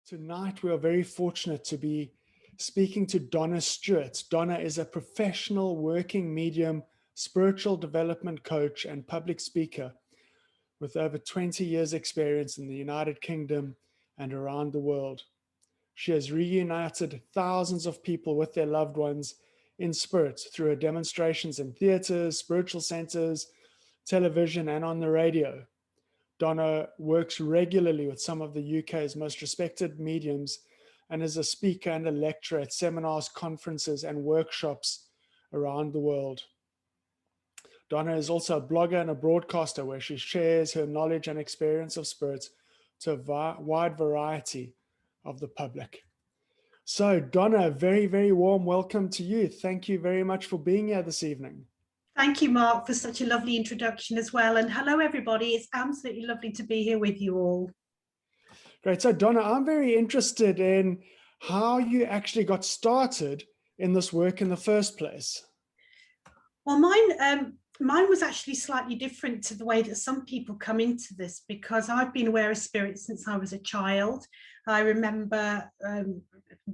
Tonight, we are very fortunate to be speaking to Donna Stewart. Donna is a professional working medium, spiritual development coach, and public speaker with over 20 years' experience in the United Kingdom and around the world. She has reunited thousands of people with their loved ones in spirit through her demonstrations in theaters, spiritual centers, television, and on the radio. Donna works regularly with some of the UK's most respected mediums and is a speaker and a lecturer at seminars, conferences, and workshops around the world. Donna is also a blogger and a broadcaster where she shares her knowledge and experience of spirits to a wide variety of the public. So, Donna, a very, very warm welcome to you. Thank you very much for being here this evening. Thank you, Mark, for such a lovely introduction as well. And hello, everybody. It's absolutely lovely to be here with you all. Great. So, Donna, I'm very interested in how you actually got started in this work in the first place. Well, mine was actually slightly different to the way that some people come into this, because I've been aware of spirits since I was a child. I remember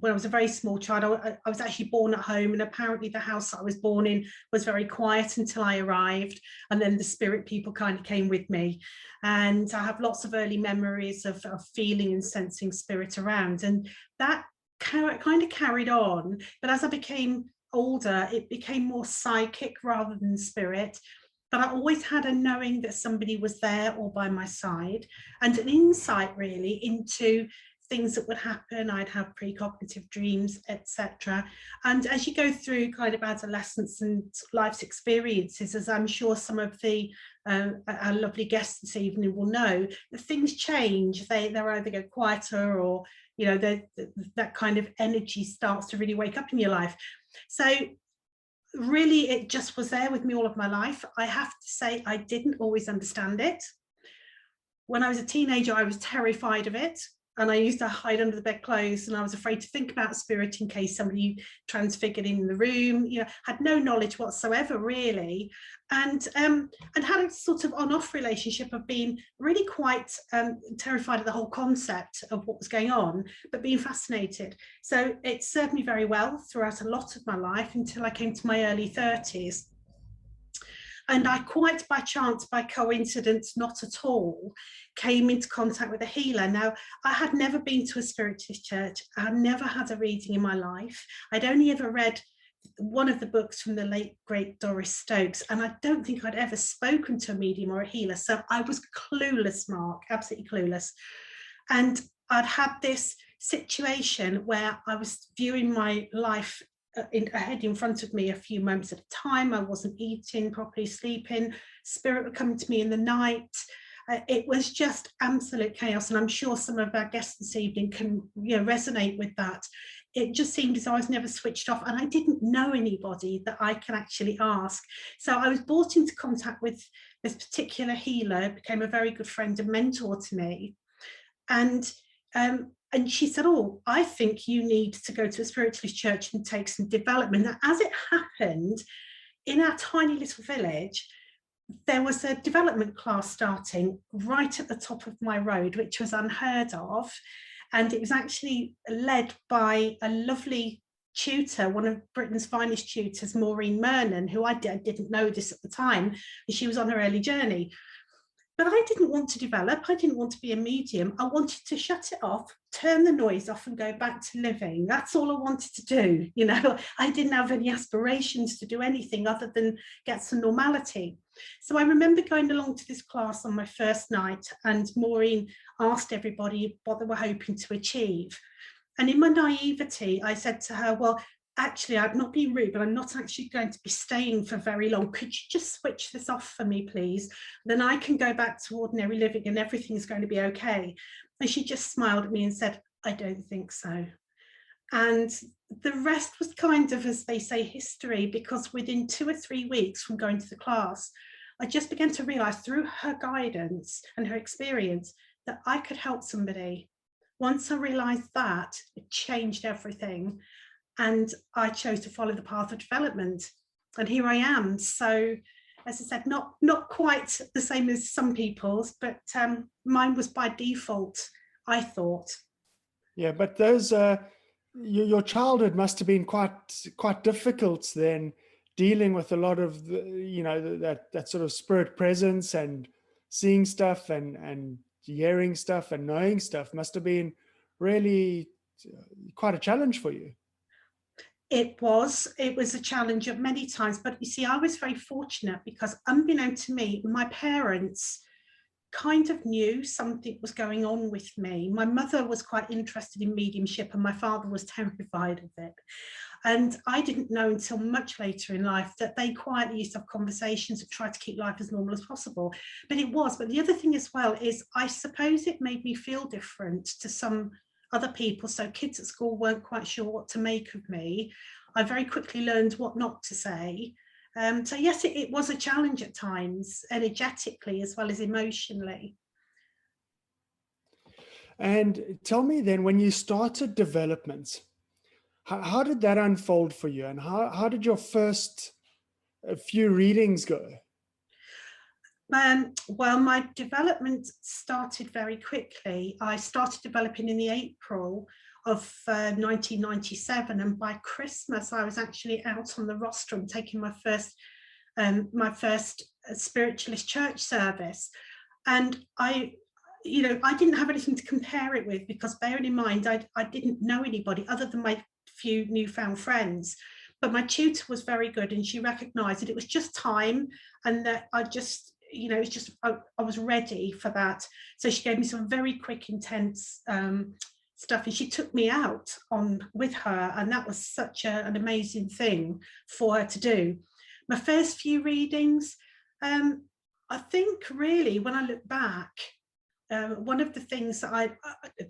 when I was a very small child, I was actually born at home, and apparently the house that I was born in was very quiet until I arrived, and then the spirit people kind of came with me. And I have lots of early memories of feeling and sensing spirit around, and that kind of carried on. But as I became older, it became more psychic rather than spirit. But I always had a knowing that somebody was there or by my side, and an insight really into things that would happen. I'd have precognitive dreams, etc. And as you go through kind of adolescence and life's experiences, as I'm sure some of our lovely guests this evening will know, that things change. They're either go quieter, or that kind of energy starts to really wake up in your life. So really, it just was there with me all of my life. I have to say, I didn't always understand it. When I was a teenager, I was terrified of it. And I used to hide under the bedclothes, and I was afraid to think about spirit in case somebody transfigured in the room. Had no knowledge whatsoever, really, and had a sort of on-off relationship of being really quite terrified of the whole concept of what was going on, but being fascinated. So it served me very well throughout a lot of my life until I came to my early 30s. And I quite by chance, by coincidence, not at all, came into contact with a healer. Now, I had never been to a spiritist church. I had never had a reading in my life. I'd only ever read one of the books from the late, great Doris Stokes, and I don't think I'd ever spoken to a medium or a healer. So I was clueless, Mark, absolutely clueless. And I'd had this situation where I was viewing my life ahead in front of me a few moments at a time. I wasn't eating properly, sleeping. Spirit would come to me in the night. It was just absolute chaos, and I'm sure some of our guests this evening can resonate with that. It just seemed as though I was never switched off, and I didn't know anybody that I can actually ask. So I was brought into contact with this particular healer, became a very good friend and mentor to me. And she said, "Oh, I think you need to go to a spiritualist church and take some development." Now, as it happened, in our tiny little village, there was a development class starting right at the top of my road, which was unheard of. And it was actually led by a lovely tutor, one of Britain's finest tutors, Maureen Mernon, who I didn't know this at the time. She was on her early journey. But I didn't want to develop. I didn't want to be a medium. I wanted to shut it off, turn the noise off, and go back to living. That's all I wanted to do. I didn't have any aspirations to do anything other than get some normality. So I remember going along to this class on my first night, and Maureen asked everybody what they were hoping to achieve. And in my naivety, I said to her, "Well, actually, I'm not being rude, but I'm not actually going to be staying for very long. Could you just switch this off for me, please? Then I can go back to ordinary living and everything's going to be okay." And she just smiled at me and said, "I don't think so." And the rest was kind of, as they say, history, because within 2 or 3 weeks from going to the class, I just began to realize through her guidance and her experience that I could help somebody. Once I realized that, it changed everything. And I chose to follow the path of development, and here I am. So, as I said, not quite the same as some people's, but mine was by default, I thought. Yeah, but those your childhood must have been quite difficult then, dealing with a lot of that sort of spirit presence and seeing stuff and hearing stuff and knowing stuff must have been really quite a challenge for you. It was a challenge of many times, but you see, I was very fortunate because unbeknown to me, my parents kind of knew something was going on with me. My mother was quite interested in mediumship and my father was terrified of it. And I didn't know until much later in life that they quietly used to have conversations and try to keep life as normal as possible. But it was. But the other thing as well is I suppose it made me feel different to some other people. So kids at school weren't quite sure what to make of me. I very quickly learned what not to say. So yes, it was a challenge at times, energetically as well as emotionally. And tell me then, when you started development, how did that unfold for you? And how did your first few readings go? Well, my development started very quickly. I started developing in the April of 1997, and by Christmas I was actually out on the rostrum taking my first spiritualist church service. And I didn't have anything to compare it with, because bearing in mind I didn't know anybody other than my few newfound friends. But my tutor was very good, and she recognized that it was just time, and that I was ready for that. So she gave me some very quick, intense stuff, and she took me out with her, and that was such an amazing thing for her to do. My first few readings, I think really when I look back, one of the things that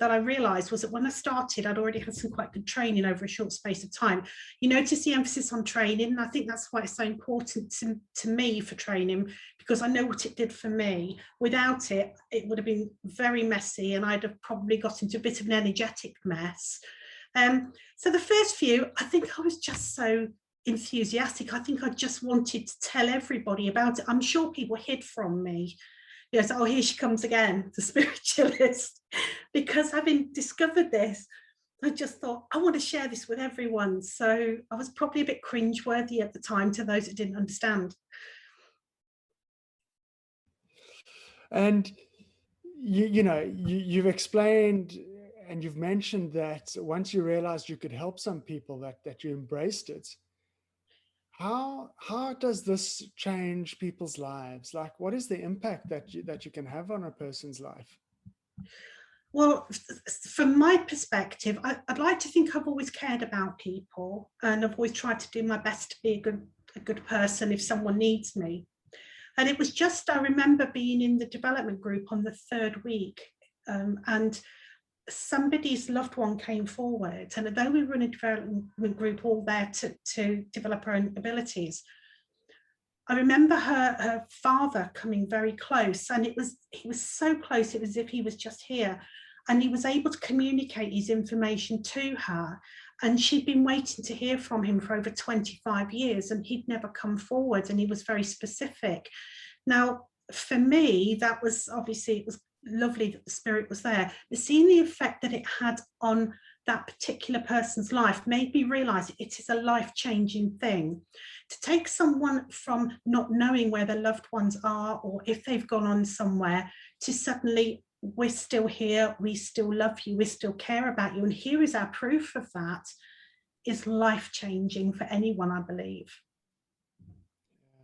I realized was that when I started, I'd already had some quite good training over a short space of time. You notice the emphasis on training, and I think that's why it's so important to me for training, because I know what it did for me. Without it, it would have been very messy, and I'd have probably got into a bit of an energetic mess. So the first few, I think I was just so enthusiastic. I think I just wanted to tell everybody about it. I'm sure people hid from me. Yes, oh, here she comes again, the spiritualist. Because having discovered this, I just thought, I want to share this with everyone. So I was probably a bit cringeworthy at the time to those that didn't understand. And you've explained and you've mentioned that once you realized you could help some people, that you embraced it. How does this change people's lives? Like, what is the impact that you can have on a person's life? Well, from my perspective, I'd like to think I've always cared about people, and I've always tried to do my best to be a good person if someone needs me. And it was just, I remember being in the development group on the third week, and somebody's loved one came forward. And although we were in a development group all there to develop our own abilities, I remember her father coming very close, and he was so close, it was as if he was just here. And he was able to communicate his information to her. And she'd been waiting to hear from him for over 25 years, and he'd never come forward, and he was very specific. Now, for me, that was obviously, it was lovely that the spirit was there, but seeing the effect that it had on that particular person's life made me realize it is a life-changing thing. To take someone from not knowing where their loved ones are, or if they've gone on somewhere, to suddenly, we're still here, we still love you, we still care about you, and here is our proof of that, is life-changing for anyone, I believe.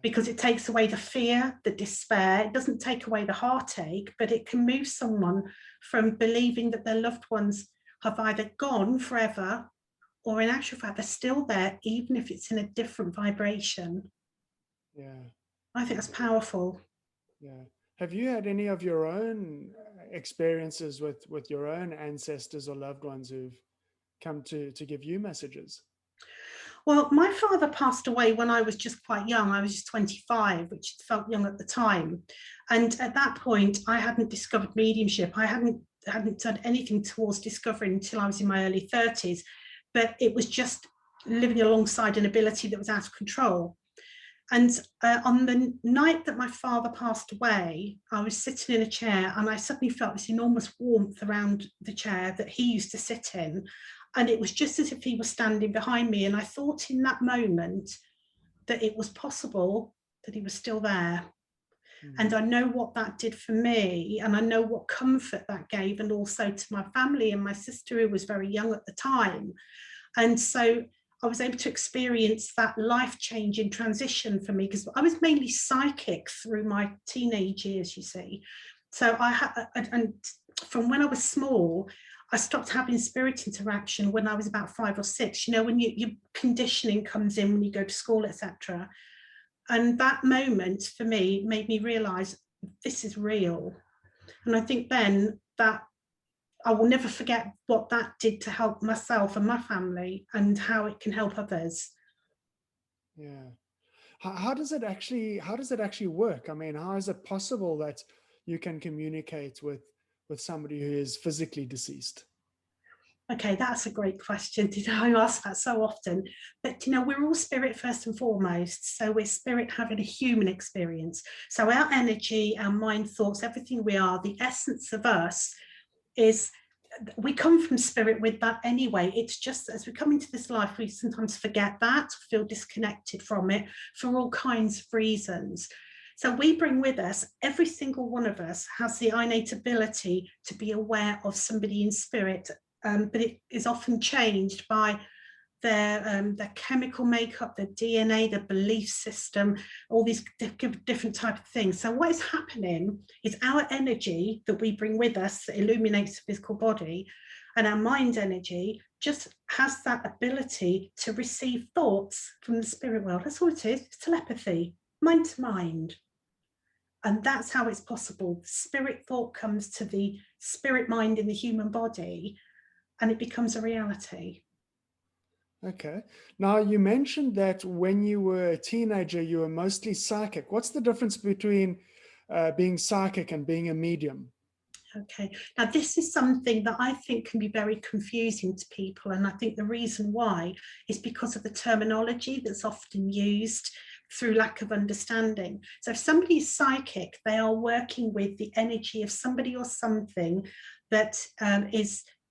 Because it takes away the fear, the despair. It doesn't take away the heartache, but it can move someone from believing that their loved ones have either gone forever, or in actual fact, they're still there, even if it's in a different vibration. Yeah. I think that's powerful. Yeah. Have you had any of your own experiences with your own ancestors or loved ones who've come to give you messages? Well, my father passed away when I was just quite young. I was just 25, which felt young at the time. And at that point, I hadn't discovered mediumship. I hadn't done anything towards discovering until I was in my early 30s. But it was just living alongside an ability that was out of control. And on the night that my father passed away, I was sitting in a chair and I suddenly felt this enormous warmth around the chair that he used to sit in. And it was just as if he was standing behind me. And I thought in that moment that it was possible that he was still there. And I know what that did for me, and I know what comfort that gave, and also to my family and my sister, who was very young at the time. And so I was able to experience that life-changing transition for me, because I was mainly psychic through my teenage years, you see. So I had, and from when I was small, I stopped having spirit interaction when I was about 5 or 6. You know, when your conditioning comes in when you go to school, etc. And that moment for me made me realize this is real. And I think then that I will never forget what that did to help myself and my family, and how it can help others. Yeah. How does it actually work? I mean, how is it possible that you can communicate with somebody who is physically deceased? Okay, that's a great question. I ask that so often. But, you know, we're all spirit first and foremost. So we're spirit having a human experience. So our energy, our mind, thoughts, everything we are, the essence of us is, we come from spirit with that anyway. It's just as we come into this life, we sometimes forget that, feel disconnected from it for all kinds of reasons. So we bring with us, every single one of us has the innate ability to be aware of somebody in spirit. But it is often changed by their chemical makeup, their DNA, their belief system, all these different type of things. So what is happening is our energy that we bring with us that illuminates the physical body, and our mind energy just has that ability to receive thoughts from the spirit world. That's all it is. It's telepathy, mind to mind. And that's how it's possible. The spirit thought comes to the spirit mind in the human body, and it becomes a reality. Okay. Now, you mentioned that when you were a teenager, you were mostly psychic. What's the difference between being psychic and being a medium? Okay, now this is something that I think can be very confusing to people, and I think the reason why is because of the terminology that's often used through lack of understanding. So if somebody is psychic, they are working with the energy of somebody or something that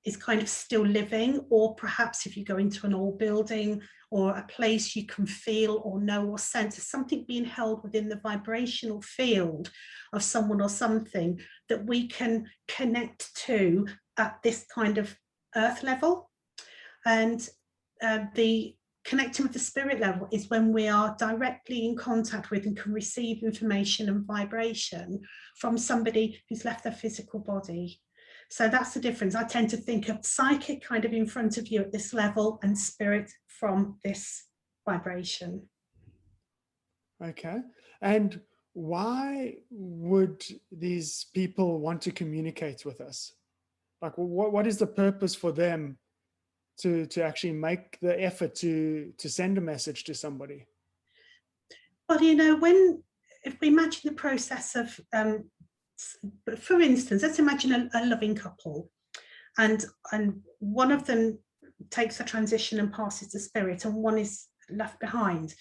is kind of still living, or perhaps if you go into an old building or a place, you can feel or know or sense something being held within the vibrational field of someone or something that we can connect to at this kind of earth level. And the connecting with the spirit level is when we are directly in contact with and can receive information and vibration from somebody who's left their physical body. So that's the difference. I tend to think of psychic kind of in front of you at this level, and spirit from this vibration. Okay. And why would these people want to communicate with us? Like, what is the purpose for them to actually make the effort to send a message to somebody? Well, you know, if we imagine the process of, for instance, let's imagine a loving couple, and one of them takes a transition and passes the spirit, and one is left behind.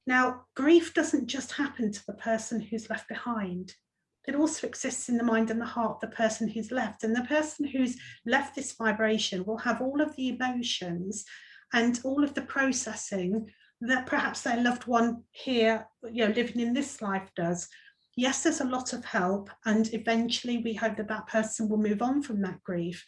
Now, grief doesn't just happen to the person who's left behind. It also exists in the mind and the heart of the person who's left. And the person who's left this vibration will have all of the emotions and all of the processing that perhaps their loved one here, you know, living in this life does. Yes, there's a lot of help, and eventually we hope that that person will move on from that grief.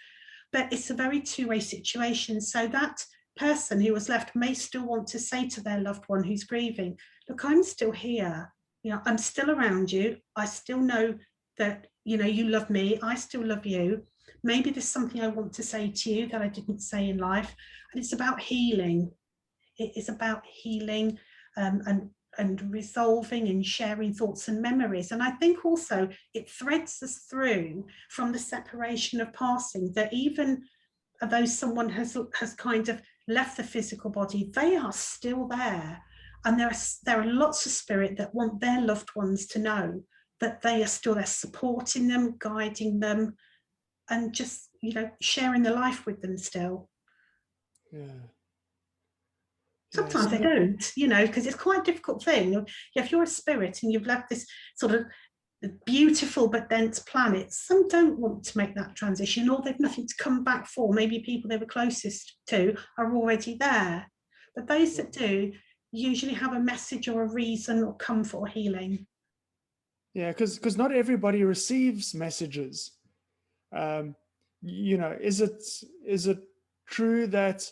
But it's a very two-way situation. So that person who was left may still want to say to their loved one who's grieving, look, I'm still here. You know, I'm still around you. I still know that, you know, you love me. I still love you. Maybe there's something I want to say to you that I didn't say in life. And it's about healing. It is about healing and resolving and sharing thoughts and memories. And I think also it threads us through from the separation of passing, that even though someone has kind of left the physical body, they are still there. And there are lots of spirit that want their loved ones to know that they are still there, supporting them, guiding them, and just, you know, sharing the life with them still. Yeah. Yeah. Sometimes they don't, you know, because it's quite a difficult thing. If you're a spirit and you've left this sort of beautiful but dense planet, some don't want to make that transition, or they've nothing to come back for. Maybe people they were closest to are already there. But those that do usually have a message or a reason or comfort or healing. Yeah, because not everybody receives messages. You know, is it true that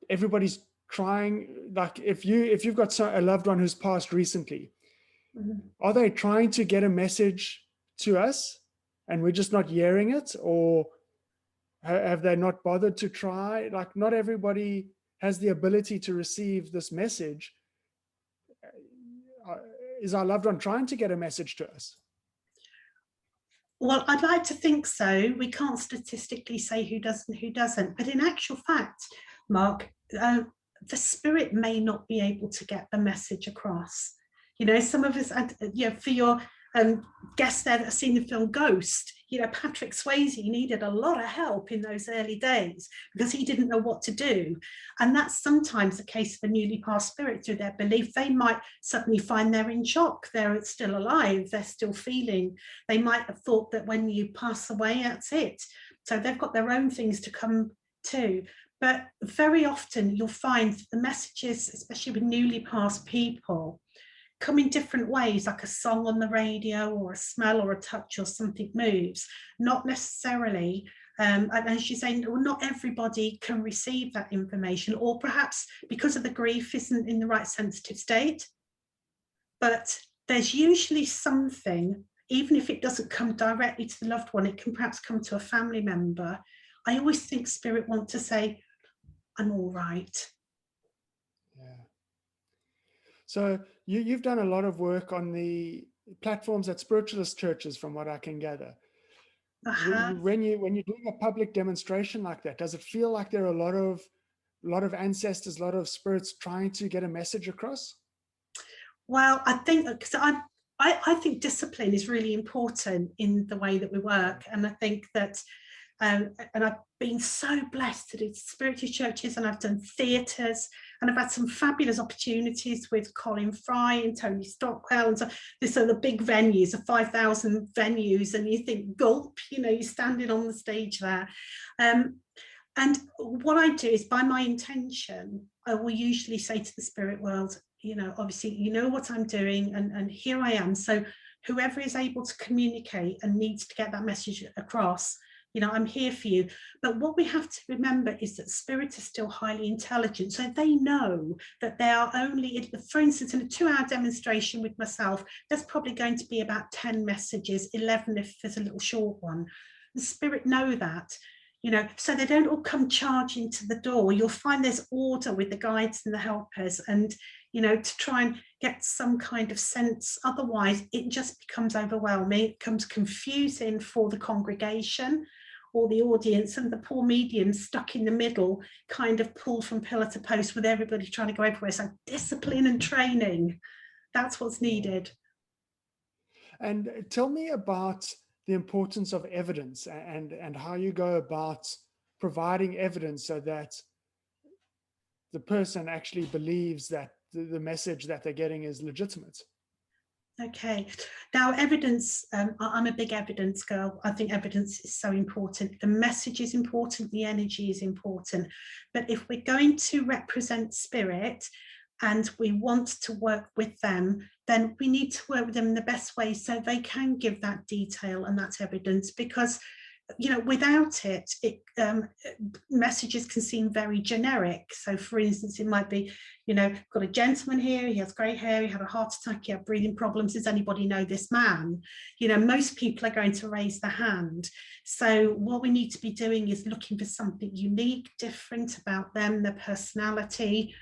everybody's trying, like if you've got a loved one who's passed recently, are they trying to get a message to us and we're just not hearing it, or have they not bothered to try? Like, not everybody has the ability to receive this message. Is our loved one trying to get a message to us? Well, I'd like to think so. We can't statistically say who does and who doesn't, but in actual fact, Mark, the spirit may not be able to get the message across. You know, some of us, you know, for your guests there that have seen the film Ghost, you know, Patrick Swayze needed a lot of help in those early days because he didn't know what to do. And that's sometimes the case for newly passed spirit. Through their belief, they might suddenly find they're in shock, they're still alive, they're still feeling. They might have thought that when you pass away, that's it. So they've got their own things to come to. But very often you'll find the messages, especially with newly passed people, come in different ways, like a song on the radio or a smell or a touch or something moves, not necessarily, and as you say, well, not everybody can receive that information, or perhaps because of the grief isn't in the right sensitive state. But there's usually something, even if it doesn't come directly to the loved one, it can perhaps come to a family member. I always think spirit want to say, I'm all right. Yeah. So you've done a lot of work on the platforms at spiritualist churches, from what I can gather. When you're doing a public demonstration like that, does it feel like there are a lot of ancestors, a lot of spirits trying to get a message across? Well, I think because I think discipline is really important in the way that we work, and I think that and I've been so blessed to do spiritual churches, and I've done theatres, and I've had some fabulous opportunities with Colin Fry and Tony Stockwell, and so these are the big venues, the 5,000 venues, and you think, gulp, you know, you're standing on the stage there. And what I do is, by my intention, I will usually say to the spirit world, you know, obviously, you know what I'm doing, and here I am. So whoever is able to communicate and needs to get that message across, you know, I'm here for you. But what we have to remember is that spirit is still highly intelligent. So they know that they are only, for instance, in a 2-hour demonstration with myself, there's probably going to be about 10 messages, 11 if there's a little short one. The spirit know that, you know, so they don't all come charging to the door. You'll find there's order with the guides and the helpers, and, you know, to try and get some kind of sense. Otherwise, it just becomes overwhelming. It becomes confusing for the congregation or the audience, and the poor medium stuck in the middle, kind of pulled from pillar to post with everybody trying to go everywhere. So discipline and training, that's what's needed. And tell me about the importance of evidence and how you go about providing evidence so that the person actually believes that the message that they're getting is legitimate. Okay, now evidence, I'm a big evidence girl. I think evidence is so important. The message is important, the energy is important. But if we're going to represent spirit and we want to work with them, then we need to work with them in the best way so they can give that detail and that evidence, because, you know, without it, messages can seem very generic. So for instance, it might be, you know, got a gentleman here, he has grey hair, he had a heart attack, he had breathing problems, does anybody know this man? You know, most people are going to raise their hand. So what we need to be doing is looking for something unique, different about them, their personality.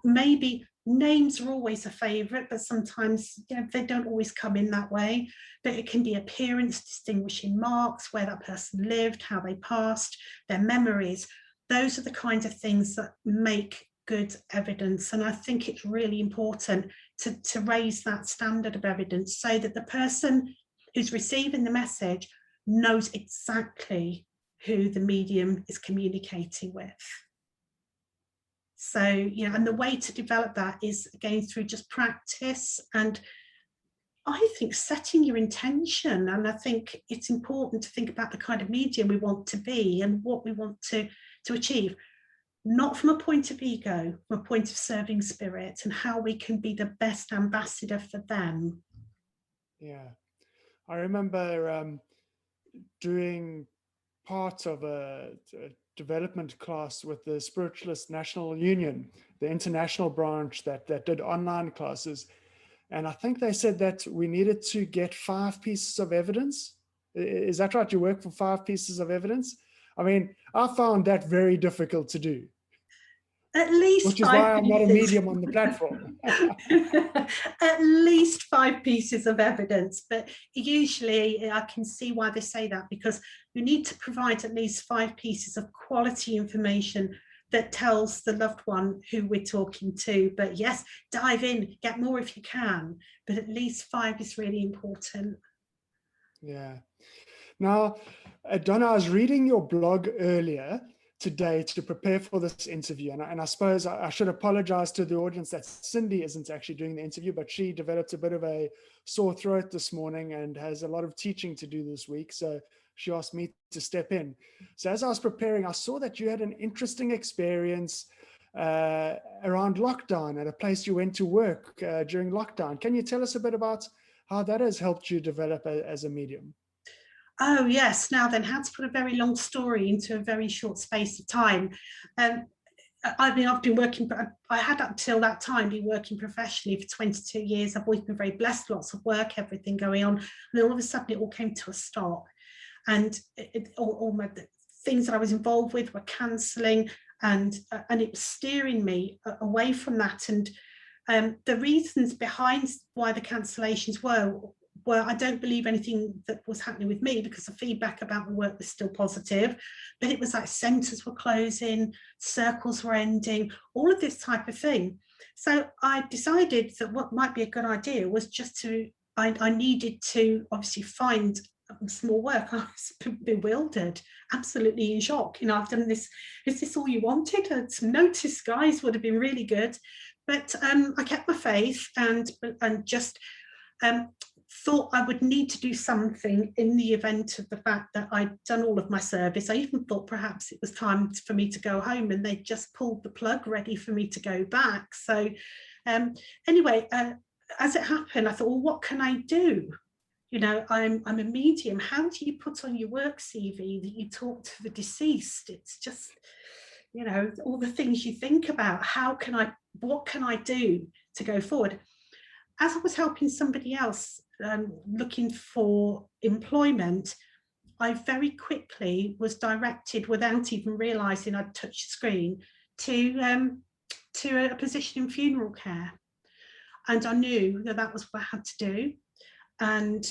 Maybe names are always a favorite, but sometimes, you know, they don't always come in that way. But it can be appearance, distinguishing marks, where that person lived, how they passed, their memories. Those are the kinds of things that make good evidence. And I think it's really important to raise that standard of evidence so that the person who's receiving the message knows exactly who the medium is communicating with. So, you know, and the way to develop that is again through just practice, and I think setting your intention. And I think it's important to think about the kind of medium we want to be and what we want to achieve, not from a point of ego, from a point of serving spirit and how we can be the best ambassador for them. Yeah, I remember doing part of a development class with the Spiritualist National Union, the international branch that did online classes. And I think they said that we needed to get 5 pieces of evidence. Is that right? You work for 5 pieces of evidence? I mean, I found that very difficult to do. At least Which is 5 why I'm not a pieces. medium on the platform. At least 5 pieces of evidence. But usually I can see why they say that, because you need to provide at least 5 pieces of quality information that tells the loved one who we're talking to. But yes, dive in, get more if you can, but at least 5 is really important. Yeah. Now, Donna, I was reading your blog earlier today to prepare for this interview. And I suppose I should apologize to the audience that Cindy isn't actually doing the interview, but she developed a bit of a sore throat this morning and has a lot of teaching to do this week. So she asked me to step in. So as I was preparing, I saw that you had an interesting experience around lockdown at a place you went to work during lockdown. Can you tell us a bit about how that has helped you develop as a medium? Oh yes, now then, how to put a very long story into a very short space of time. I mean, I've been working, I had up till that time been working professionally for 22 years. I've always been very blessed, lots of work, everything going on. And then all of a sudden it all came to a stop. And all my things that I was involved with were cancelling, and it was steering me away from that. And the reasons behind why the cancellations were I don't believe anything that was happening with me, because the feedback about the work was still positive, but it was like centres were closing, circles were ending, all of this type of thing. So I decided that what might be a good idea was just I needed to obviously find small work. I was bewildered, absolutely in shock. You know, I've done this, is this all you wanted? Some notice, guys, would have been really good. But I kept my faith and just thought I would need to do something in the event of the fact that I'd done all of my service. I even thought perhaps it was time for me to go home, and they just pulled the plug ready for me to go back. So anyway, as it happened, I thought, well, what can I do? You know, I'm a medium. How do you put on your work CV that you talk to the deceased? It's just, you know, all the things you think about. What can I do to go forward? As I was helping somebody else looking for employment, I very quickly was directed, without even realising I'd touched the screen, to a position in funeral care. And I knew that was what I had to do. And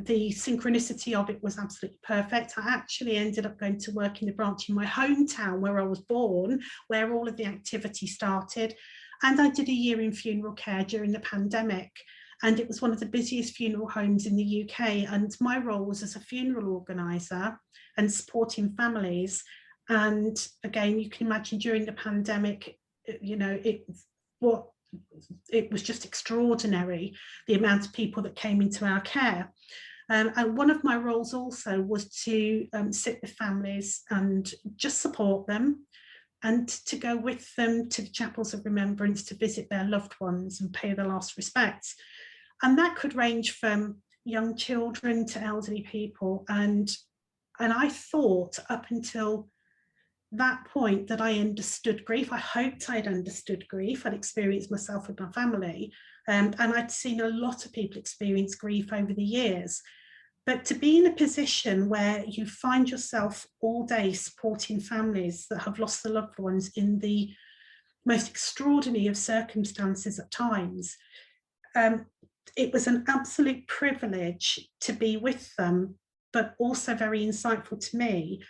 the synchronicity of it was absolutely perfect. I actually ended up going to work in the branch in my hometown where I was born, where all of the activity started. And I did a year in funeral care during the pandemic. And it was one of the busiest funeral homes in the UK. And my role was as a funeral organiser and supporting families. And again, you can imagine during the pandemic, you know, it was just extraordinary, the amount of people that came into our care. And one of my roles also was to sit with families and just support them, and to go with them to the chapels of remembrance to visit their loved ones and pay their last respects. And that could range from young children to elderly people. And I thought up until that point that I understood grief. I hoped I'd understood grief. I'd experienced myself with my family. And I'd seen a lot of people experience grief over the years. But to be in a position where you find yourself all day supporting families that have lost their loved ones in the most extraordinary of circumstances at times, it was an absolute privilege to be with them, but also very insightful to me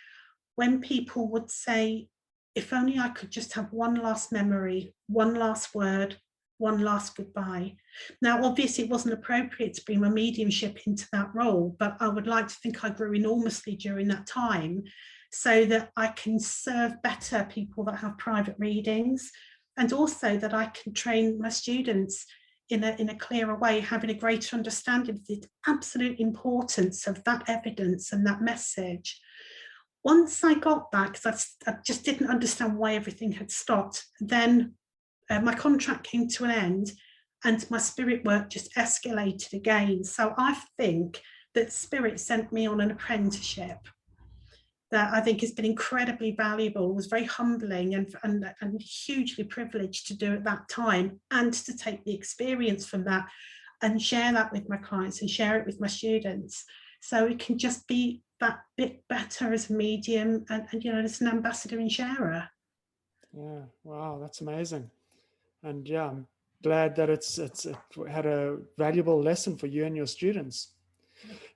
when people would say, if only I could just have one last memory, one last word, one last goodbye. Now, obviously, it wasn't appropriate to bring my mediumship into that role, but I would like to think I grew enormously during that time so that I can serve better people that have private readings. and also that I can train my students in a clearer way, having a greater understanding of the absolute importance of that evidence and that message. Once I got that, because I just didn't understand why everything had stopped, then my contract came to an end and my spirit work just escalated again. So I think that spirit sent me on an apprenticeship that I think has been incredibly valuable. It was very humbling and hugely privileged to do at that time, and to take the experience from that and share that with my clients and share it with my students. So it can just be that bit better as a medium and as an ambassador and sharer. Yeah, wow, that's amazing. And yeah, I'm glad that it had a valuable lesson for you and your students.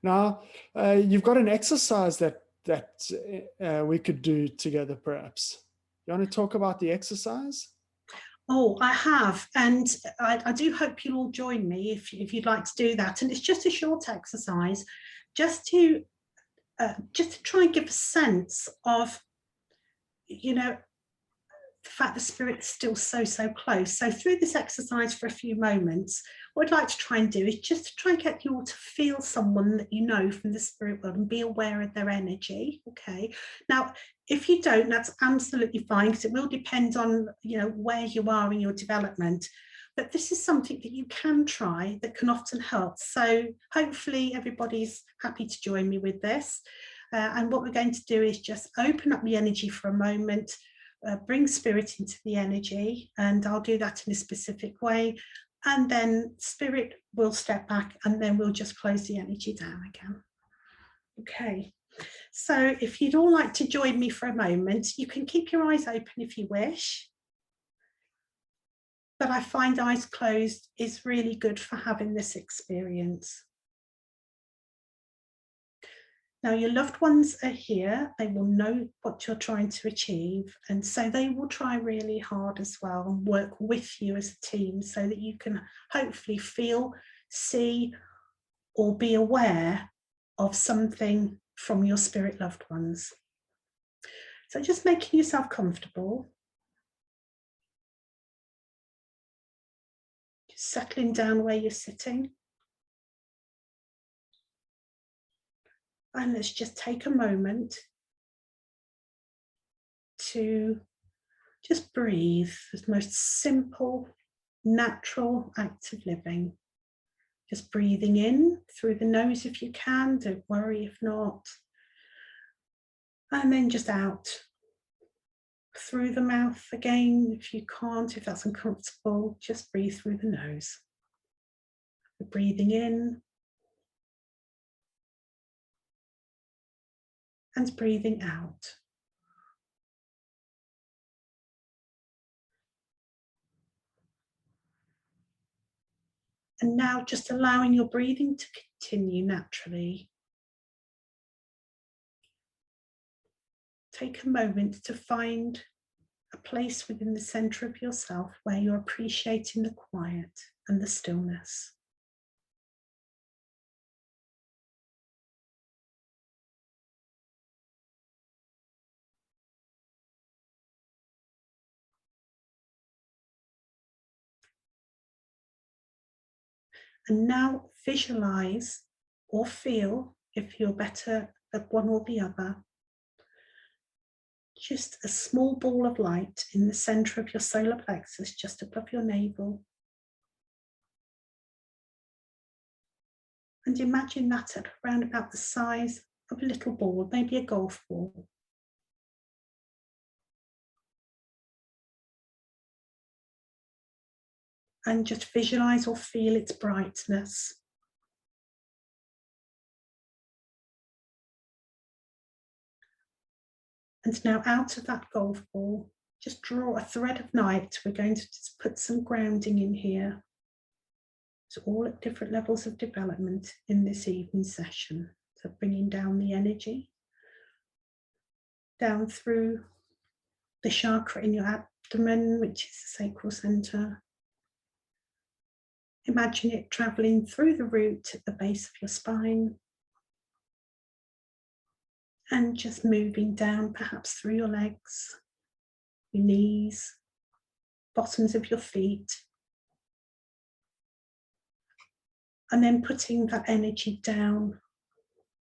Now, you've got an exercise that we could do together, perhaps. You want to talk about the exercise? Oh, I have, and I do hope you'll all join me if you'd like to do that. And it's just a short exercise, just to try and give a sense of, the fact the spirit's still so close. So through this exercise for a few moments, what I'd like to try and do is just to try and get you all to feel someone that you know from the spirit world and be aware of their energy. Okay. Now, if you don't, that's absolutely fine, because it will depend on, where you are in your development. But this is something that you can try that can often help. So hopefully everybody's happy to join me with this. And what we're going to do is just open up the energy for a moment, bring spirit into the energy, and I'll do that in a specific way. And then spirit will step back, and then we'll just close the energy down again. Okay. So if you'd all like to join me for a moment, you can keep your eyes open if you wish. But I find eyes closed is really good for having this experience. Now, your loved ones are here. They will know what you're trying to achieve. And so they will try really hard as well and work with you as a team so that you can hopefully feel, see, or be aware of something from your spirit loved ones. So just making yourself comfortable. Just settling down where you're sitting. And let's just take a moment to just breathe, the most simple, natural act of living. Just breathing in through the nose if you can, don't worry if not. And then just out through the mouth again if you can't, if that's uncomfortable, just breathe through the nose. Breathing in and breathing out. And now just allowing your breathing to continue naturally. Take a moment to find a place within the center of yourself where you're appreciating the quiet and the stillness. And now visualize or feel, if you're better at one or the other, just a small ball of light in the center of your solar plexus, just above your navel. And imagine that at around about the size of a little ball, maybe a golf ball. And just visualize or feel its brightness. And now out of that golf ball, just draw a thread of light. We're going to just put some grounding in here. So all at different levels of development in this evening session. So bringing down the energy, down through the chakra in your abdomen, which is the sacral center. Imagine it traveling through the root at the base of your spine. And just moving down perhaps through your legs, your knees, bottoms of your feet. And then putting that energy down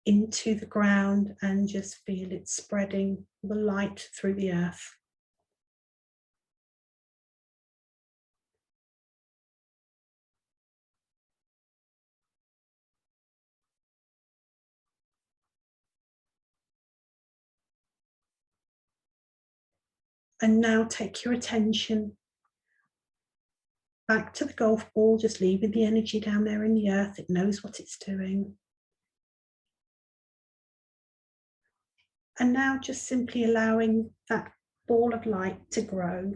into the ground and just feel it spreading the light through the earth. And now take your attention back to the golf ball, just leaving the energy down there in the earth. It knows what it's doing. And now just simply allowing that ball of light to grow.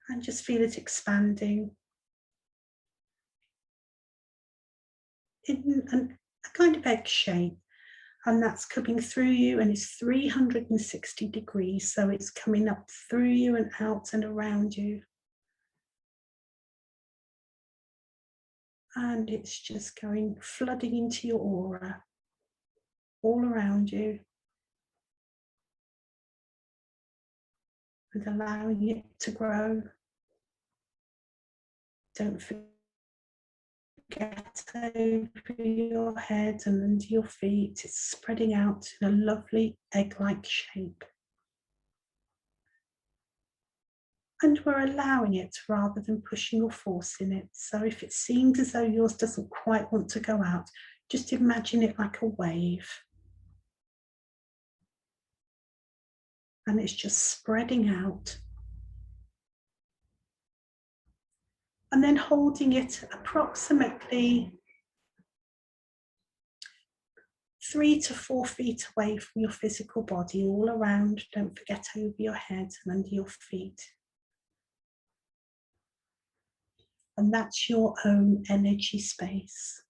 And just feel it expanding in a kind of egg shape. And that's coming through you, and it's 360 degrees. So it's coming up through you and out and around you. And it's just going, flooding into your aura, all around you. And allowing it to grow. Don't forget over your head and under your feet. It's spreading out in a lovely egg-like shape. And we're allowing it rather than pushing or forcing it. So if it seems as though yours doesn't quite want to go out, just imagine it like a wave. And it's just spreading out. And then holding it approximately 3 to 4 feet away from your physical body, all around. Don't forget over your head and under your feet. And that's your own energy space.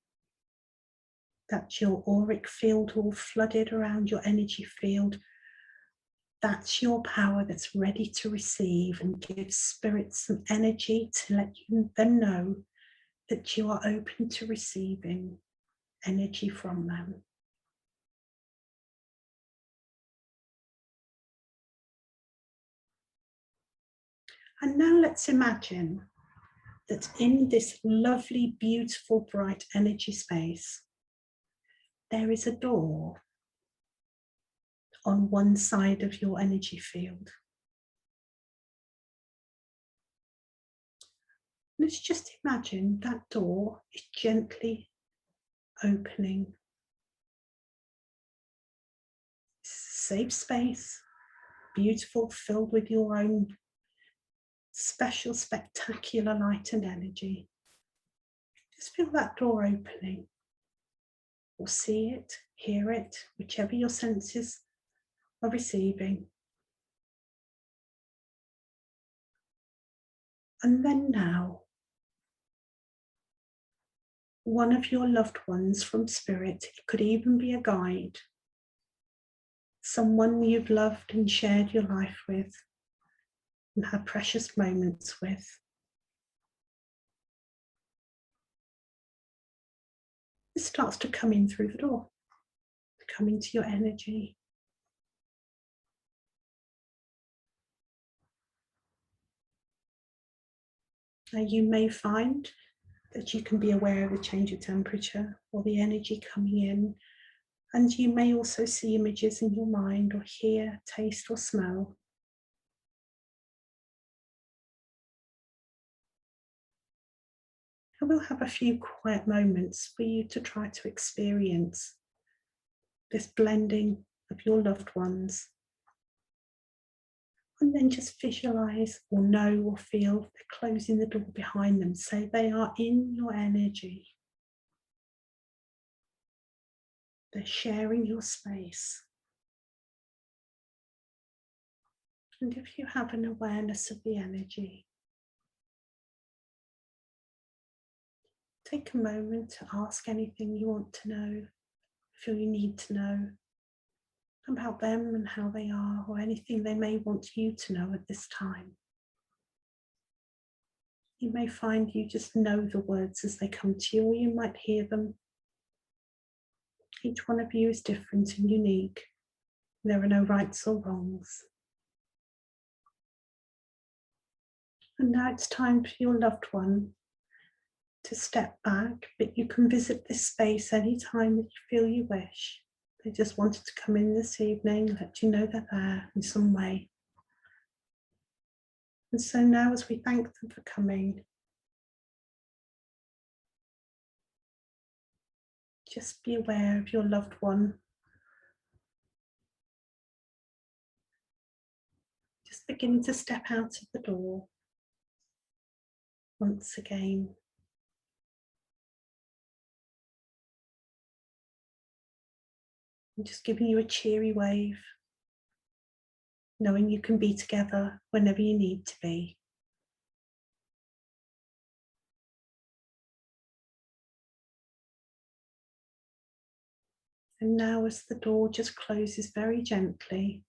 That's your auric field all flooded around your energy field. That's your power that's ready to receive and give spirit some energy to let them know that you are open to receiving energy from them. And now let's imagine that in this lovely, beautiful, bright energy space, there is a door on one side of your energy field. Let's just imagine that door is gently opening. It's a safe space, beautiful, filled with your own special, spectacular light and energy. Just feel that door opening, or see it, hear it, whichever your senses are receiving. And then now, one of your loved ones from spirit, it could even be a guide, someone you've loved and shared your life with and had precious moments with. It starts to come in through the door, to come into your energy. Now you may find that you can be aware of the change of temperature or the energy coming in, and you may also see images in your mind or hear, taste or smell. And we'll have a few quiet moments for you to try to experience this blending of your loved ones. And then just visualize or know or feel they're closing the door behind them, so they are in your energy. They're sharing your space. And if you have an awareness of the energy, take a moment to ask anything you want to know, feel you need to know about them and how they are, or anything they may want you to know at this time. You may find you just know the words as they come to you, or you might hear them. Each one of you is different and unique. There are no rights or wrongs. And now it's time for your loved one to step back, but you can visit this space anytime that you feel you wish. They just wanted to come in this evening, let you know they're there in some way. And so now, as we thank them for coming, just be aware of your loved one. Just beginning to step out of the door once again. And just giving you a cheery wave, knowing you can be together whenever you need to be. And now, as the door just closes very gently,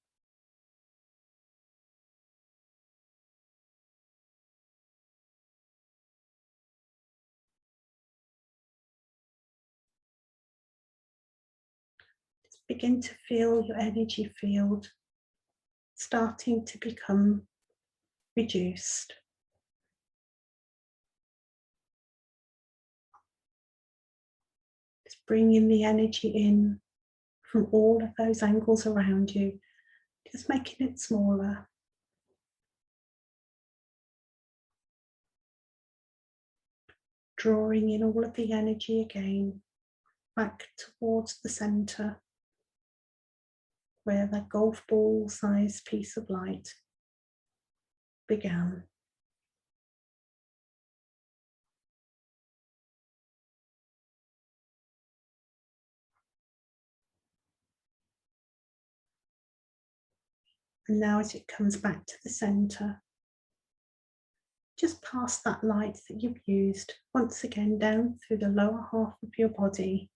just begin to feel your energy field starting to become reduced. Just bringing the energy in from all of those angles around you, just making it smaller. Drawing in all of the energy again, back towards the center, where that golf ball sized piece of light began. And now, as it comes back to the center, just pass that light that you've used once again down through the lower half of your body,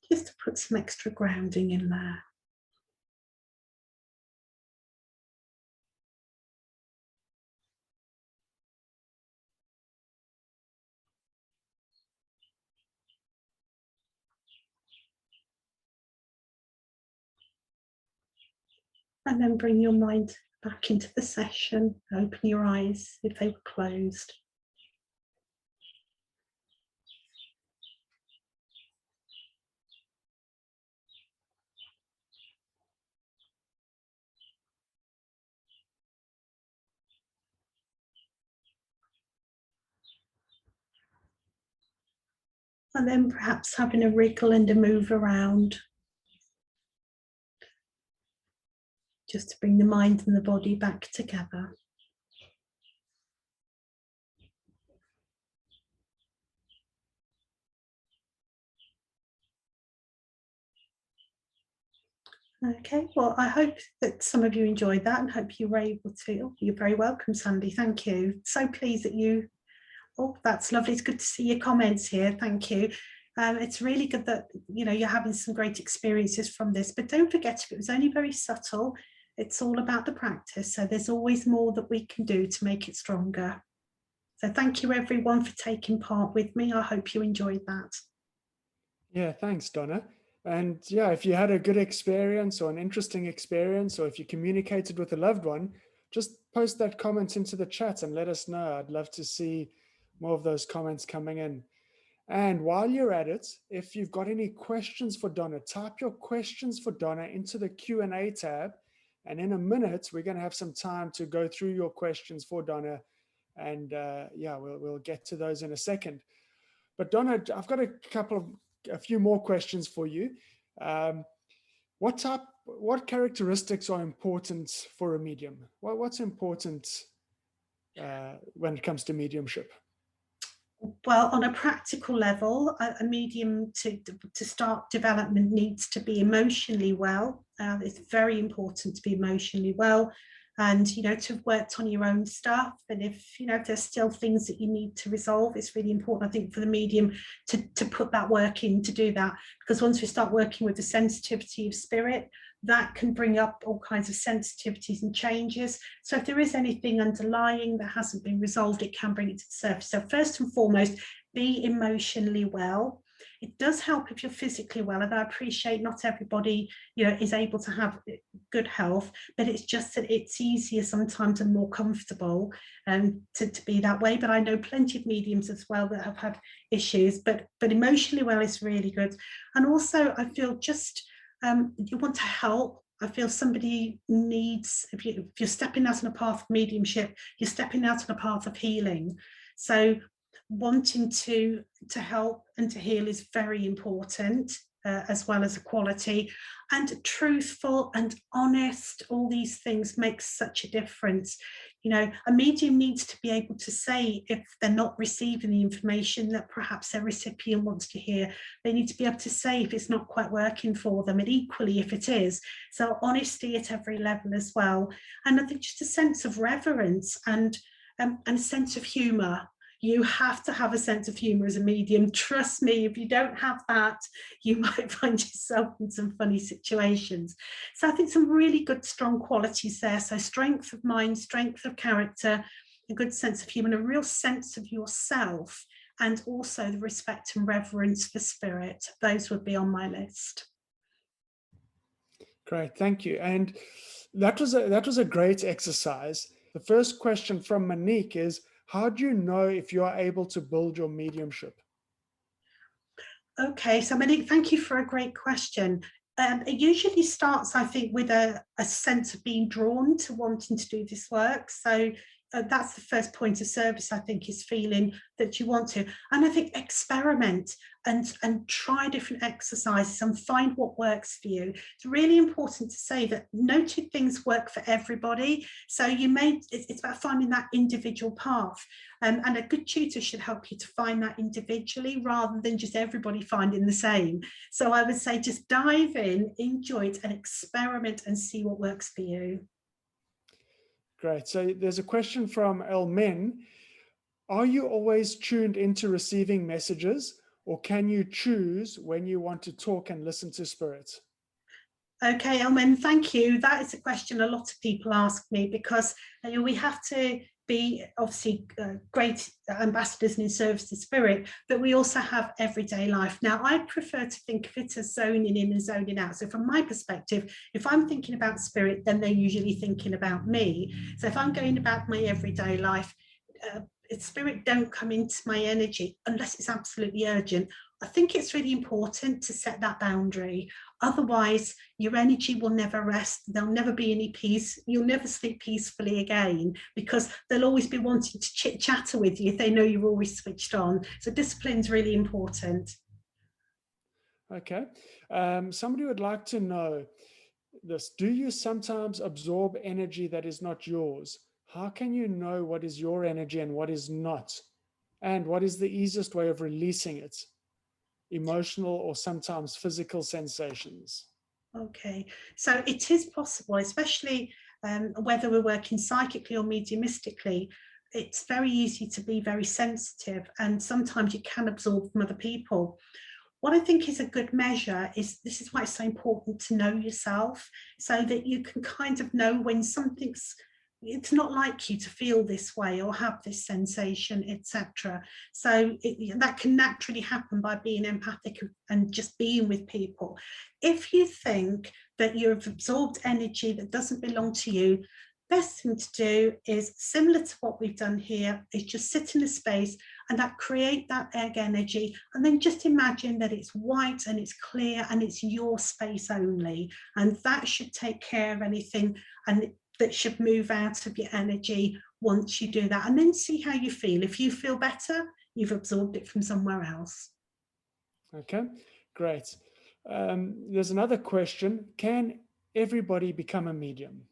just to put some extra grounding in there. And then bring your mind back into the session. Open your eyes if they were closed. And then perhaps having a wriggle and a move around, just to bring the mind and the body back together. Okay, well, I hope that some of you enjoyed that and hope you were able to. Oh, you're very welcome, Sandy. Thank you. So pleased that you, oh, that's lovely. It's good to see your comments here. Thank you. It's really good that, you know, you're having some great experiences from this, but don't forget, if it was only very subtle, it's all about the practice. So there's always more that we can do to make it stronger. So thank you everyone for taking part with me. I hope you enjoyed that. Yeah, thanks, Donna. And yeah, if you had a good experience or an interesting experience, or if you communicated with a loved one, just post that comment into the chat and let us know. I'd love to see more of those comments coming in. And while you're at it, if you've got any questions for Donna, type your questions for Donna into the Q&A tab. And in a minute, we're going to have some time to go through your questions for Donna. And yeah, we'll get to those in a second. But Donna, I've got a few more questions for you. What characteristics are important for a medium? What's important when it comes to mediumship? Well, on a practical level, a medium to start development needs to be emotionally well. It's very important to be emotionally well, and, you know, to have worked on your own stuff. And if, you know, if there's still things that you need to resolve, it's really important, I think, for the medium to put that work in to do that. Because once we start working with the sensitivity of spirit, that can bring up all kinds of sensitivities and changes. So if there is anything underlying that hasn't been resolved, it can bring it to the surface. So first and foremost, be emotionally well. It does help if you're physically well, and I appreciate not everybody, you know, is able to have good health, but it's just that it's easier sometimes and more comfortable to be that way. But I know plenty of mediums as well that have had issues, but emotionally well is really good. And also I feel just you want to help. I feel somebody needs, if you're stepping out on a path of mediumship, you're stepping out on a path of healing. So wanting to help and to heal is very important, as well as equality. And truthful and honest, all these things make such a difference. You know, a medium needs to be able to say if they're not receiving the information that perhaps their recipient wants to hear. They need to be able to say if it's not quite working for them, and equally if it is. So honesty at every level as well. And I think just a sense of reverence and a sense of humour. You have to have a sense of humour as a medium. Trust me, if you don't have that, you might find yourself in some funny situations. So I think some really good, strong qualities there. So strength of mind, strength of character, a good sense of humour, and a real sense of yourself, and also the respect and reverence for spirit. Those would be on my list. Great, thank you. And that was a great exercise. The first question from Monique is, how do you know if you are able to build your mediumship? Okay, so Monique, thank you for a great question. It usually starts, I think, with a sense of being drawn to wanting to do this work. So that's the first point of service, I think, is feeling that you want to. And I think experiment and try different exercises and find what works for you. It's really important to say that no two things work for everybody. So it's about finding that individual path. And a good tutor should help you to find that individually rather than just everybody finding the same. So I would say just dive in, enjoy it, and experiment and see what works for you. Great. So there's a question from Elmen. Are you always tuned into receiving messages, or can you choose when you want to talk and listen to spirit? Okay, Elmen, thank you. That is a question a lot of people ask me, because we have to be obviously great ambassadors and in service to spirit, but we also have everyday life. Now, I prefer to think of it as zoning in and zoning out. So from my perspective, if I'm thinking about spirit, then they're usually thinking about me. So if I'm going about my everyday life, spirit don't come into my energy unless it's absolutely urgent. I think it's really important to set that boundary. Otherwise, your energy will never rest. There'll never be any peace. You'll never sleep peacefully again, because they'll always be wanting to chit-chatter with you if they know you're always switched on. So discipline's really important. Okay. Somebody would like to know this. Do you sometimes absorb energy that is not yours? How can you know what is your energy and what is not? And what is the easiest way of releasing it? Emotional or sometimes physical sensations. Okay, so it is possible, especially whether we're working psychically or mediumistically. It's very easy to be very sensitive, and sometimes you can absorb from other people. What I think is a good measure is, this is why it's so important to know yourself, so that you can kind of know when it's not like you to feel this way or have this sensation, etc. So that can naturally happen by being empathic and just being with people. If you think that you've absorbed energy that doesn't belong to you, best thing to do is, similar to what we've done here, is just sit in a space and create that egg energy, and then just imagine that it's white and it's clear and it's your space only, and that should take care of anything and that should move out of your energy once you do that. And then see how you feel. If you feel better, you've absorbed it from somewhere else. Okay, great. There's another question. Can everybody become a medium?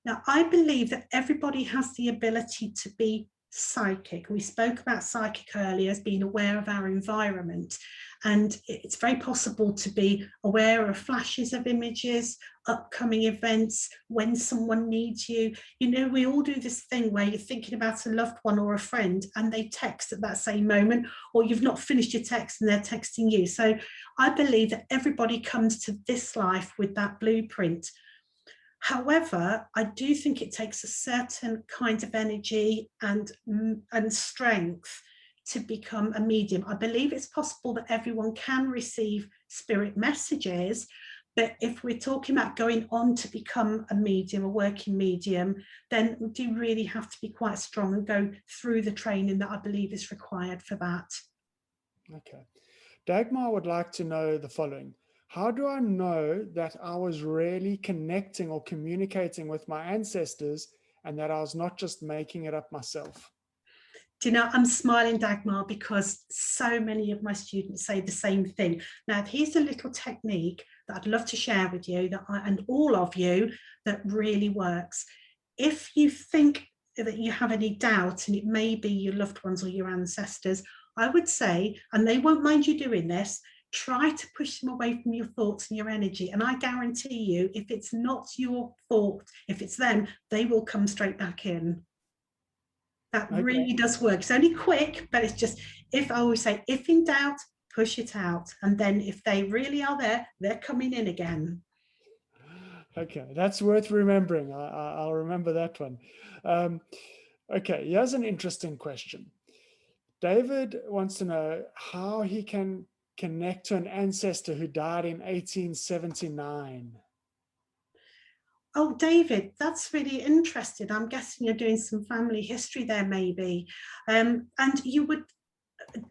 Now, I believe that everybody has the ability to be psychic. We spoke about psychic earlier as being aware of our environment, and it's very possible to be aware of flashes of images, upcoming events, when someone needs you. You know, we all do this thing where you're thinking about a loved one or a friend and they text at that same moment, or you've not finished your text and they're texting you. So I believe that everybody comes to this life with that blueprint. However, I do think it takes a certain kind of energy and strength to become a medium. I believe it's possible that everyone can receive spirit messages, but if we're talking about going on to become a medium, a working medium, then we do really have to be quite strong and go through the training that I believe is required for that. Okay. Dagmar would like to know the following. How do I know that I was really connecting or communicating with my ancestors and that I was not just making it up myself? Do you know, I'm smiling, Dagmar, because so many of my students say the same thing. Now, here's a little technique that I'd love to share with you, that and all of you, that really works. If you think that you have any doubt, and it may be your loved ones or your ancestors, I would say, and they won't mind you doing this, try to push them away from your thoughts and your energy. And I guarantee you, if it's not your thought, if it's them, they will come straight back in. That really does work. It's only quick, but it's just, if I always say, if in doubt, push it out. And then if they really are there, they're coming in again. Okay, that's worth remembering. I'll remember that one. Okay, here's an interesting question. David wants to know how he can connect to an ancestor who died in 1879. Oh, David, that's really interesting. I'm guessing you're doing some family history there, maybe. And you would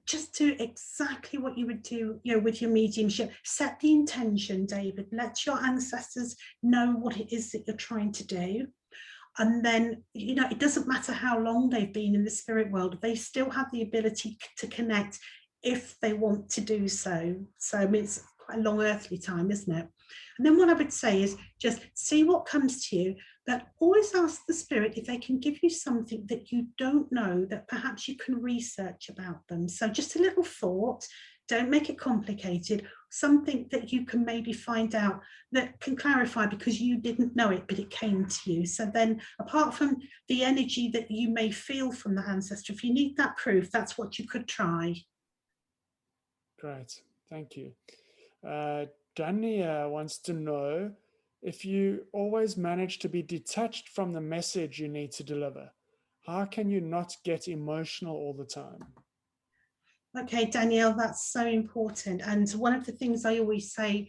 just do exactly what you would do, with your mediumship. Set the intention, David. Let your ancestors know what it is that you're trying to do. And then, it doesn't matter how long they've been in the spirit world, they still have the ability to connect if they want to do so. So, I mean, it's quite a long earthly time, isn't it? And then what I would say is just see what comes to you, but always ask the spirit if they can give you something that you don't know, that perhaps you can research about them. So just a little thought, don't make it complicated, something that you can maybe find out that can clarify because you didn't know it, but it came to you. So then, apart from the energy that you may feel from the ancestor, if you need that proof, that's what you could try. Great, thank you. Dania wants to know if you always manage to be detached from the message you need to deliver. How can you not get emotional all the time? Okay, Danielle, that's so important. And one of the things I always say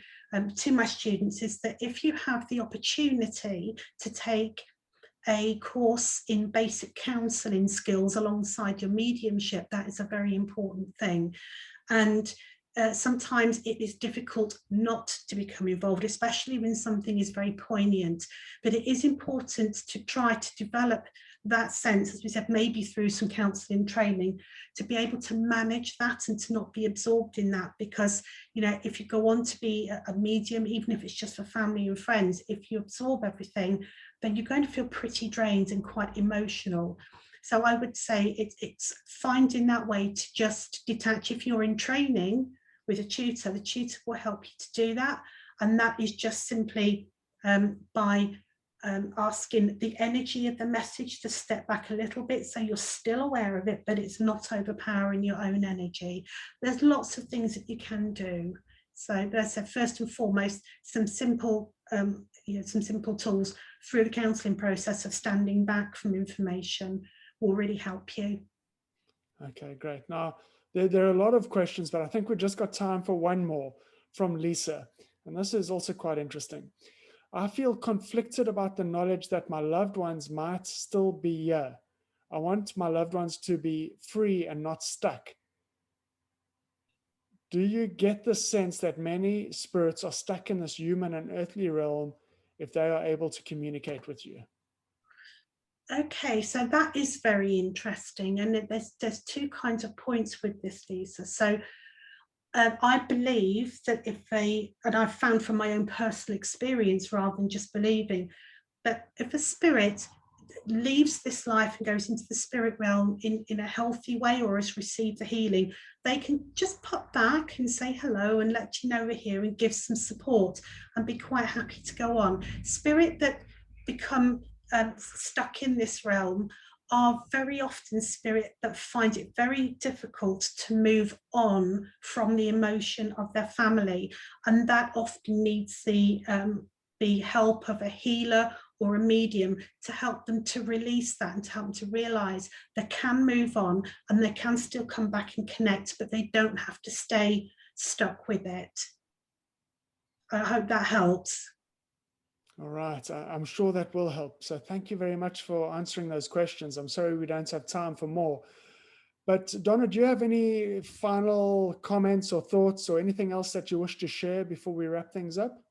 to my students is that if you have the opportunity to take a course in basic counselling skills alongside your mediumship, that is a very important thing. And sometimes it is difficult not to become involved, especially when something is very poignant. But it is important to try to develop that sense, as we said, maybe through some counselling training, to be able to manage that and to not be absorbed in that. Because, if you go on to be a medium, even if it's just for family and friends, if you absorb everything, then you're going to feel pretty drained and quite emotional. So I would say it's finding that way to just detach. If you're in training with a tutor, the tutor will help you to do that. And that is just simply by asking the energy of the message to step back a little bit, so you're still aware of it, but it's not overpowering your own energy. There's lots of things that you can do. So as I said, first and foremost, some simple tools through the counselling process of standing back from information will really help you. Okay, great. Now, there are a lot of questions, but I think we've just got time for one more from Lisa. And this is also quite interesting. I feel conflicted about the knowledge that my loved ones might still be here. I want my loved ones to be free and not stuck. Do you get the sense that many spirits are stuck in this human and earthly realm if they are able to communicate with you? Okay, so that is very interesting. And there's two kinds of points with this, Lisa. So I believe that and I've found from my own personal experience rather than just believing, that if a spirit leaves this life and goes into the spirit realm in a healthy way or has received the healing, they can just pop back and say hello and let you know we're here and give some support and be quite happy to go on. Spirit that become stuck in this realm are very often spirit that find it very difficult to move on from the emotion of their family, and that often needs the help of a healer or a medium to help them to release that and to help them to realize they can move on and they can still come back and connect, but they don't have to stay stuck with it. I hope that helps. All right, I'm sure that will help. So thank you very much for answering those questions. I'm sorry we don't have time for more. But Donna, do you have any final comments or thoughts or anything else that you wish to share before we wrap things up?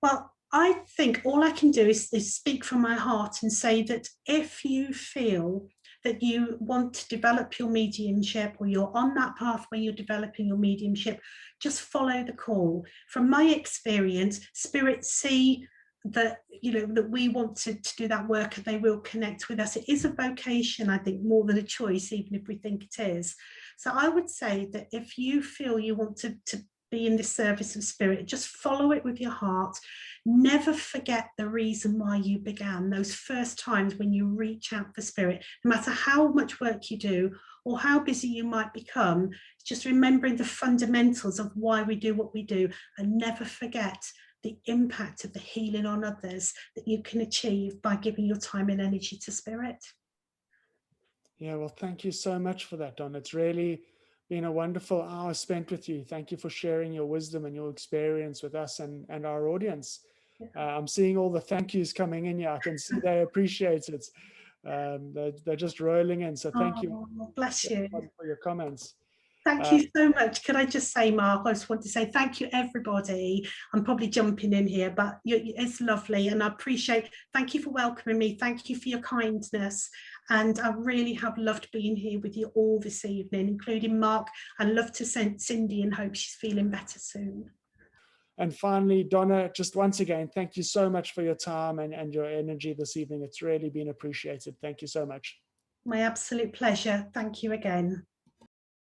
Well, I think all I can do is speak from my heart and say that if you feel that you want to develop your mediumship, or you're on that path where you're developing your mediumship, just follow the call. From my experience, spirits see that, you know, that we want to do that work, and they will connect with us. It is a vocation, I think, more than a choice, even if we think it is. So I would say that if you feel you want to be in the service of spirit, just follow it with your heart. Never forget the reason why you began, those first times when you reach out for spirit. No matter how much work you do or how busy you might become, just remembering the fundamentals of why we do what we do, and never forget the impact of the healing on others that you can achieve by giving your time and energy to spirit. Yeah, well, thank you so much for that, Don. It's really been a wonderful hour spent with you. Thank you for sharing your wisdom and your experience with us and our audience. I'm seeing all the thank yous coming in here. I can see they appreciate it. They're just rolling in. So thank you. Bless you. For your comments. Thank you so much. Could I just say, Mark, I just want to say thank you, everybody. I'm probably jumping in here, but it's lovely, and I appreciate, thank you for welcoming me. Thank you for your kindness. And I really have loved being here with you all this evening, including Mark. I love to send Cindy and hope she's feeling better soon. And finally, Donna, just once again, thank you so much for your time and your energy this evening. It's really been appreciated. Thank you so much. My absolute pleasure. Thank you again.